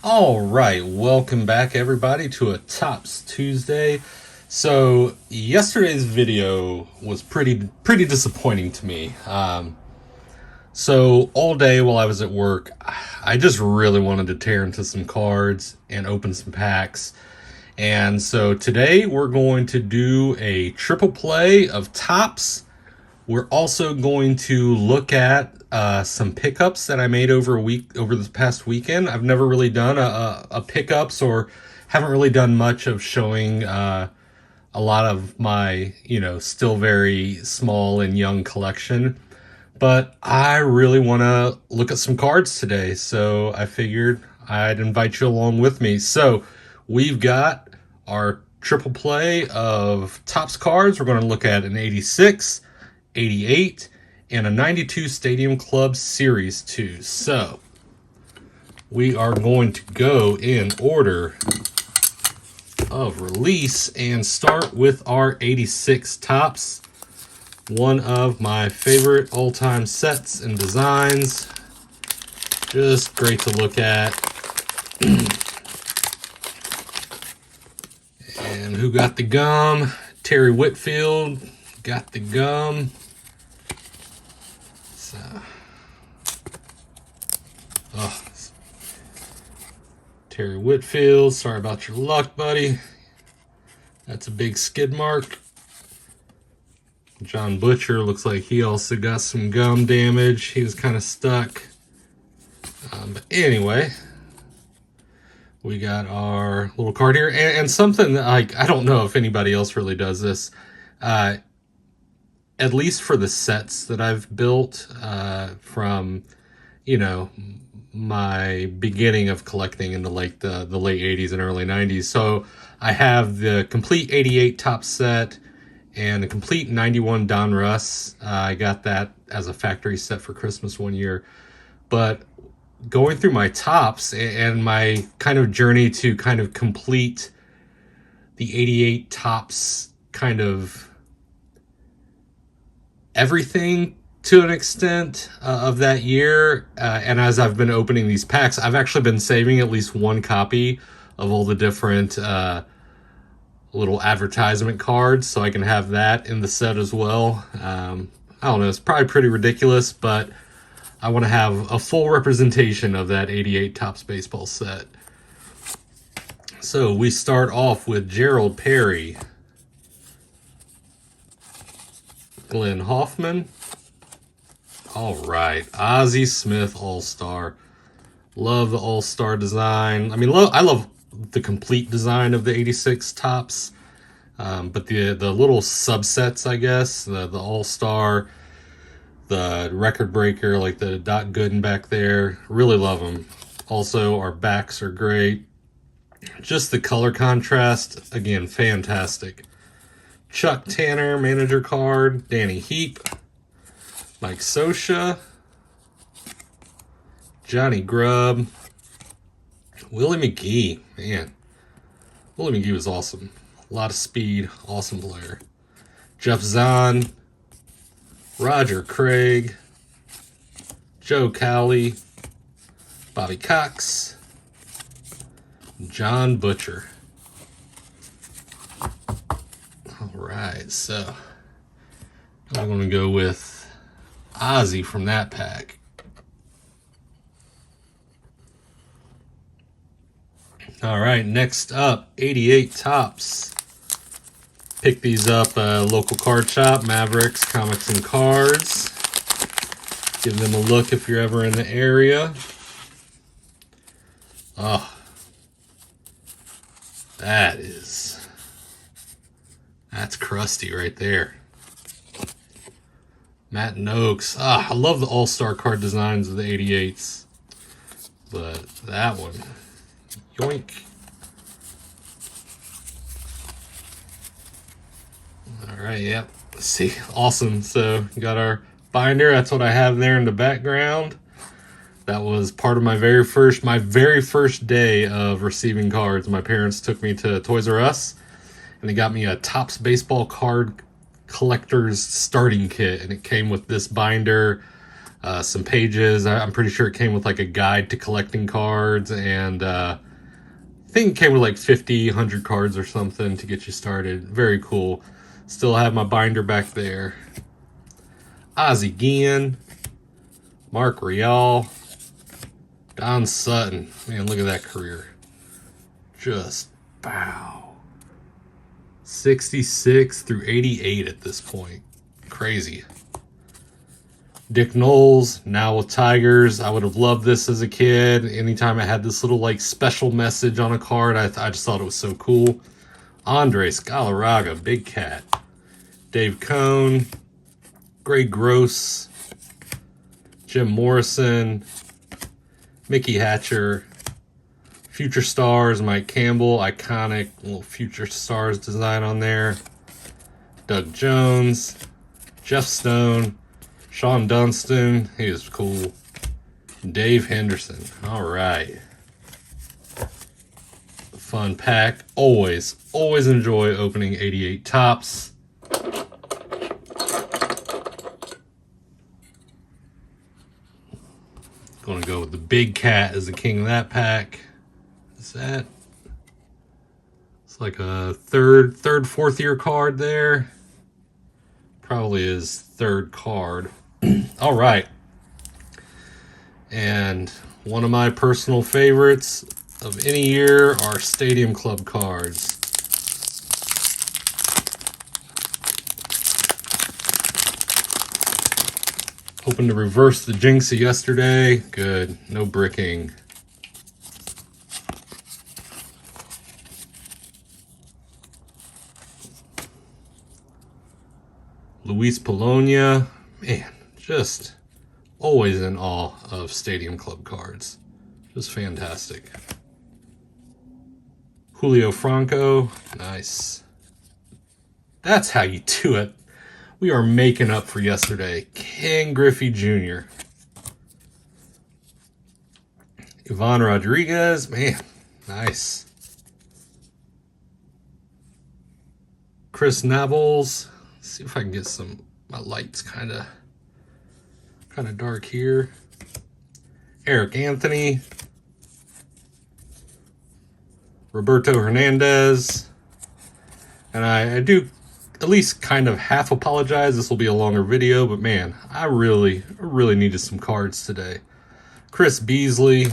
All right, welcome back everybody to a Tops Tuesday. So yesterday's video was pretty disappointing to me. So all day while I was at work, I just really wanted to tear into some cards and open some packs. And so today we're going to do a triple play of Tops. We're also going to look at some pickups that I made over this past weekend. I've never really done a pickups, or haven't really done much of showing a lot of my still very small and young collection. But I really want to look at some cards today, so I figured I'd invite you along with me. So we've got our triple play of Tops cards. We're going to look at an 86, 88, and a 92 Stadium Club Series 2. So we are going to go in order of release and start with our 86 Tops. One of my favorite all-time sets and designs. Just great to look at. And who got the gum? Terry Whitfield got the gum. So, Terry Whitfield, sorry about your luck, buddy. That's a big skid mark. John Butcher looks like he also got some gum damage. He was kind of stuck. But anyway, we got our little card here. And something that I don't know if anybody else really does this. At least for the sets that I've built from, my beginning of collecting in the late 80s and early 90s. So I have the complete 88 Top set and a complete 91 Donruss. I got that as a factory set for Christmas one year. But going through my Tops and my kind of journey to kind of complete the 88 Tops kind of everything to an extent of that year. And as I've been opening these packs, I've actually been saving at least one copy of all the different little advertisement cards, so I can have that in the set as well. I don't know, it's probably pretty ridiculous, but I want to have a full representation of that 88 Tops baseball set. So we start off with Gerald Perry, Glenn Hoffman. All right, Ozzie Smith All-Star. Love the All-Star design. I mean, I love the complete design of the 86 Tops, but the little subsets, I guess, the All-Star, the Record Breaker, like the Doc Gooden back there, really love them. Also, our backs are great. Just the color contrast, again, fantastic. Chuck Tanner, manager card. Danny Heap. Mike Scioscia. Johnny Grubb. Willie McGee. Man, Willie McGee was awesome. A lot of speed. Awesome player. Jeff Zahn. Roger Craig. Joe Cowley. Bobby Cox. John Butcher. All right, so I'm going to go with Ozzie from that pack. All right, next up, 88 Tops. Pick these up local card shop, Mavericks Comics and Cards. Give them a look if you're ever in the area. Oh, that's crusty right there. Matt Noakes. I love the All-Star card designs of the 88s. But that one, yoink. All right, yep. Let's see. Awesome. So, got our binder. That's what I have there in the background. That was part of my very first day of receiving cards. My parents took me to Toys R Us, and they got me a Topps baseball card collector's starting kit, and it came with this binder, some pages. I'm pretty sure it came with like a guide to collecting cards, and I think it came with like 50, 100 cards or something to get you started. Very cool. Still have my binder back there. Ozzie Guillen, Mark Rial, Don Sutton. Man, look at that career. Just wow. 66 through 88 at this point. Crazy. Dick Knowles, now with Tigers. I would have loved this as a kid. Anytime I had this little like special message on a card, I just thought it was so cool. Andres Galarraga, Big Cat. Dave Cone, Greg Gross, Jim Morrison, Mickey Hatcher, Future Stars, Mike Campbell, iconic little Future Stars design on there. Doug Jones, Jeff Stone, Sean Dunston, he was cool. Dave Henderson, all right. Fun pack. Always enjoy opening 88 Topps. Going to go with the Big Cat as the king of that pack. Is that? It's like a third, fourth year card there. Probably his third card. All right. And one of my personal favorites of any year are Stadium Club cards. Hoping to reverse the jinx of yesterday. Good. No bricking. Luis Polonia. Man, just always in awe of Stadium Club cards. Just fantastic. Julio Franco. Nice. That's how you do it. We are making up for yesterday. Ken Griffey Jr. Ivan Rodriguez. Man, nice. Chris Nabbles. Let's see if I can get some, my lights kind of dark here. Eric Anthony. Roberto Hernandez. And I do at least kind of half apologize. This will be a longer video, but man, I really needed some cards today. Chris Beasley.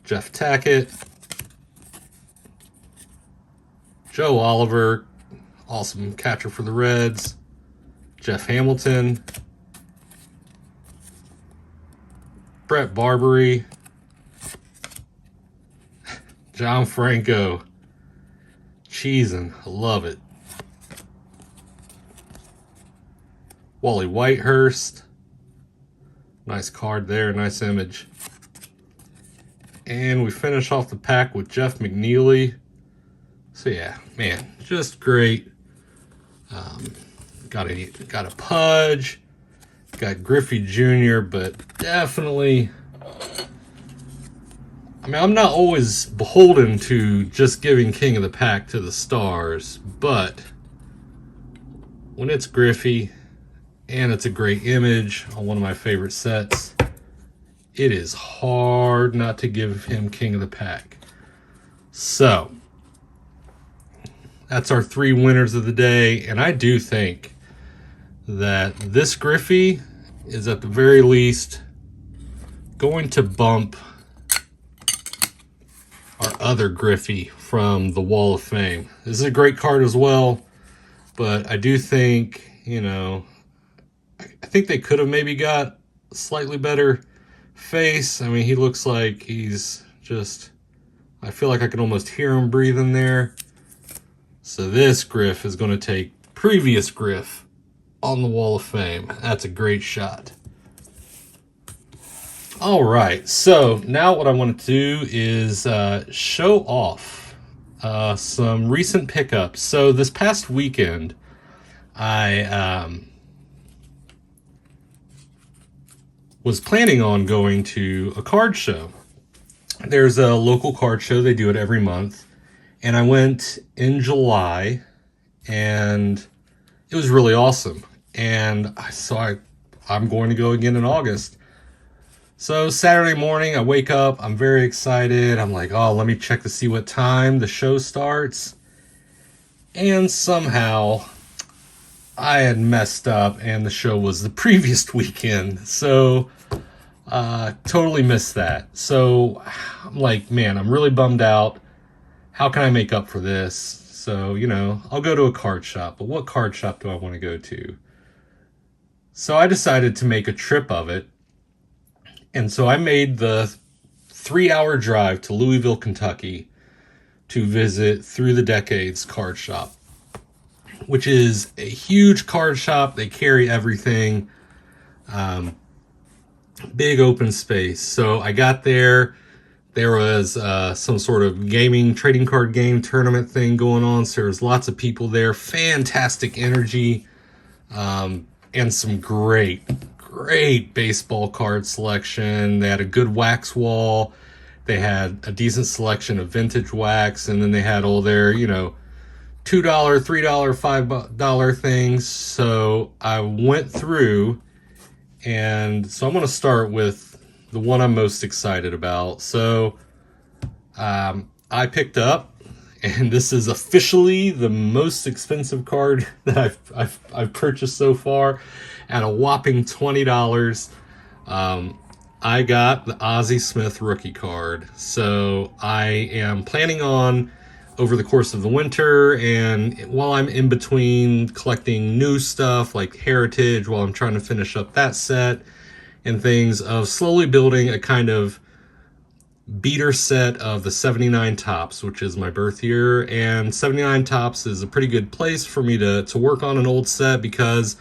Jeff Tackett. Joe Oliver. Awesome catcher for the Reds. Jeff Hamilton. Brett Barbary. John Franco. Cheesin'. I love it. Wally Whitehurst. Nice card there. Nice image. And we finish off the pack with Jeff McNeely. So yeah, man, just great. Got a Pudge. Got Griffey Jr., but definitely, I mean, I'm not always beholden to just giving King of the Pack to the Stars, but when it's Griffey and it's a great image on one of my favorite sets, it is hard not to give him King of the Pack. So, that's our 3 winners of the day, and I do think that this Griffey is at the very least going to bump our other Griffey from the Wall of Fame. This is a great card as well, but I do think, you know, I think they could have maybe got a slightly better face. I mean, he looks like he's just, I feel like I can almost hear him breathing there. So this Griff is going to take previous Griff on the Wall of Fame. That's a great shot. All right, so now what I want to do is show off some recent pickups. So this past weekend, I was planning on going to a card show. There's a local card show. They do it every month. And I went in July, and it was really awesome. And so I I'm going to go again in August. So Saturday morning, I wake up, I'm very excited. I'm like, oh, let me check to see what time the show starts. And somehow I had messed up and the show was the previous weekend. So totally missed that. So I'm like, man, I'm really bummed out. How can I make up for this? So, I'll go to a card shop. But what card shop do I want to go to? So I decided to make a trip of it. And so I made the 3-hour drive to Louisville, Kentucky to visit Through the Decades card shop, which is a huge card shop. They carry everything. Big open space. So I got there. There was some sort of trading card game tournament thing going on. So there was lots of people there. Fantastic energy. And some great baseball card selection. They had a good wax wall. They had a decent selection of vintage wax. And then they had all their, $2, $3, $5 things. So I went through, and so I'm going to start with the one I'm most excited about. So I picked up, and this is officially the most expensive card that I've purchased so far, at a whopping $20. I got the Ozzie Smith rookie card. So I am planning on, over the course of the winter, and while I'm in between collecting new stuff like Heritage, while I'm trying to finish up that set and things, of slowly building a kind of beater set of the 79 Topps, which is my birth year. And 79 Topps is a pretty good place for me to work on an old set, because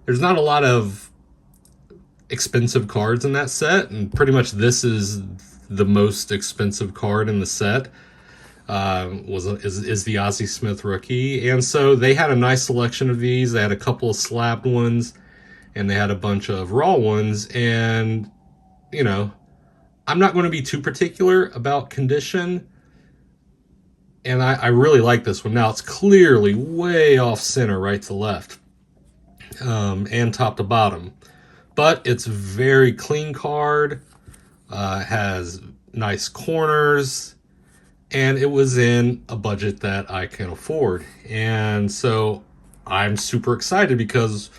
there's not a lot of expensive cards in that set, and pretty much this is the most expensive card in the set. Is the Ozzie Smith rookie. And so they had a nice selection of these. They had a couple of slabbed ones, and they had a bunch of raw ones. And I'm not going to be too particular about condition, and I really like this one. Now, it's clearly way off center, right to left, and top to bottom, but it's a very clean card. Has nice corners, and it was in a budget that I can afford. And so I'm super excited, because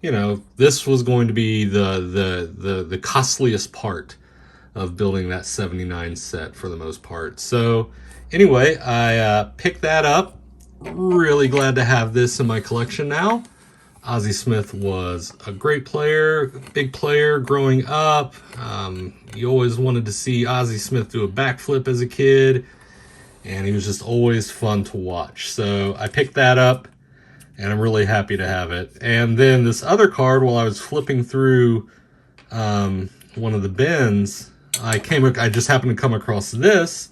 this was going to be the costliest part of building that 79 set for the most part. So anyway, I picked that up. Really glad to have this in my collection now. Ozzie Smith was a great player, big player growing up. You always wanted to see Ozzie Smith do a backflip as a kid, and he was just always fun to watch. So I picked that up, and I'm really happy to have it. And then this other card, while I was flipping through one of the bins, I just happened to come across this.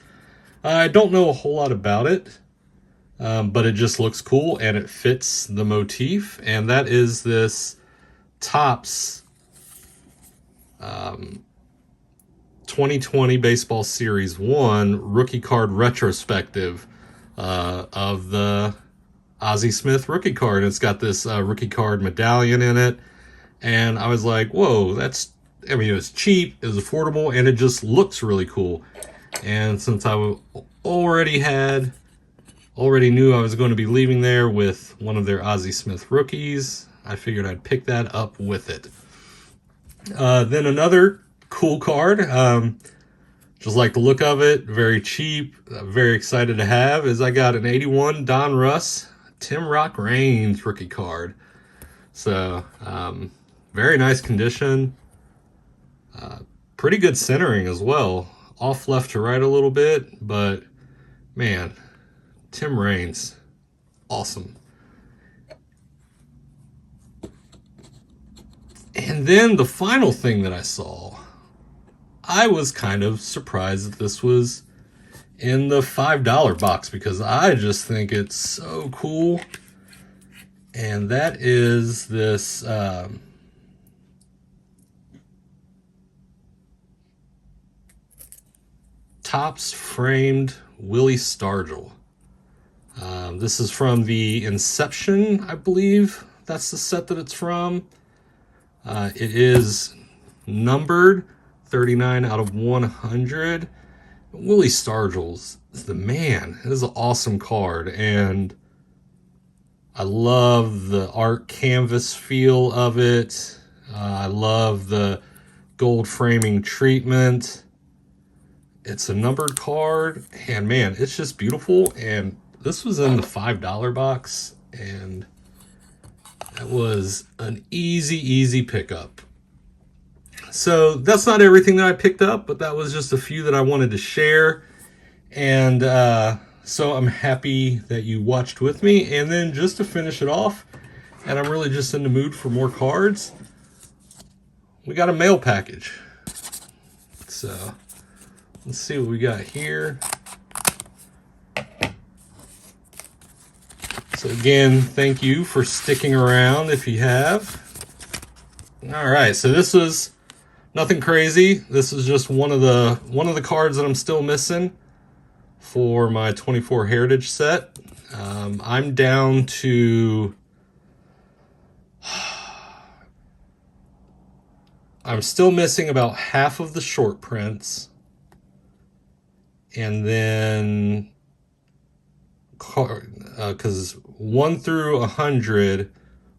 I don't know a whole lot about it, but it just looks cool and it fits the motif. And that is this Topps 2020 Baseball Series 1 rookie card retrospective of the Ozzie Smith rookie card. It's got this rookie card medallion in it. And I was like, whoa, it was cheap, it was affordable, and it just looks really cool. And since I already knew I was going to be leaving there with one of their Ozzie Smith rookies, I figured I'd pick that up with it. Then another cool card, just like the look of it, very cheap, very excited to have, is I got an 81 Don Russ Tim Rock Raines rookie card. So very nice condition. Pretty good centering as well. Off left to right a little bit, but man, Tim Raines, awesome. And then the final thing that I saw, I was kind of surprised that this was in the $5 box, because I just think it's so cool. And that is this Topps framed Willie Stargell. This is from the Inception, I believe. That's the set that it's from. It is numbered 39 out of 100. Willie Stargell is the man. It is an awesome card, and I love the art canvas feel of it. I love the gold framing treatment. It's a numbered card, and man, it's just beautiful. And this was in the $5 box, and that was an easy pickup. So that's not everything that I picked up, but that was just a few that I wanted to share. And so I'm happy that you watched with me. And then just to finish it off, and I'm really just in the mood for more cards, we got a mail package. So let's see what we got here. So again, thank you for sticking around if you have. All right, so this was nothing crazy. This is just one of the cards that I'm still missing for my 24 Heritage set. I'm down to I'm still missing about half of the short prints, and then because 1 through 100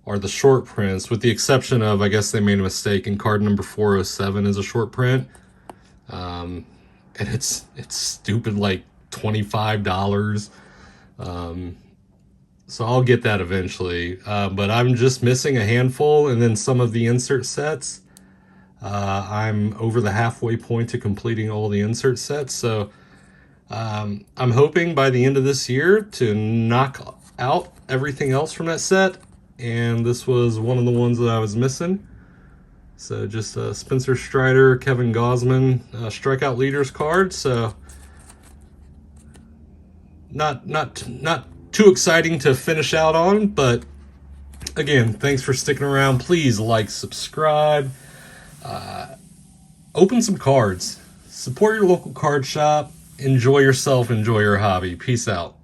are the short prints, with the exception of, I guess they made a mistake, and card number 407 is a short print, and it's stupid, like $25. So I'll get that eventually, but I'm just missing a handful, and then some of the insert sets. I'm over the halfway point to completing all the insert sets, so I'm hoping by the end of this year to knock out everything else from that set, and this was one of the ones that I was missing. So just a Spencer Strider, Kevin Gausman strikeout leaders card. So not too exciting to finish out on, but again, thanks for sticking around. Please like, subscribe, open some cards, support your local card shop, enjoy yourself, enjoy your hobby. Peace out.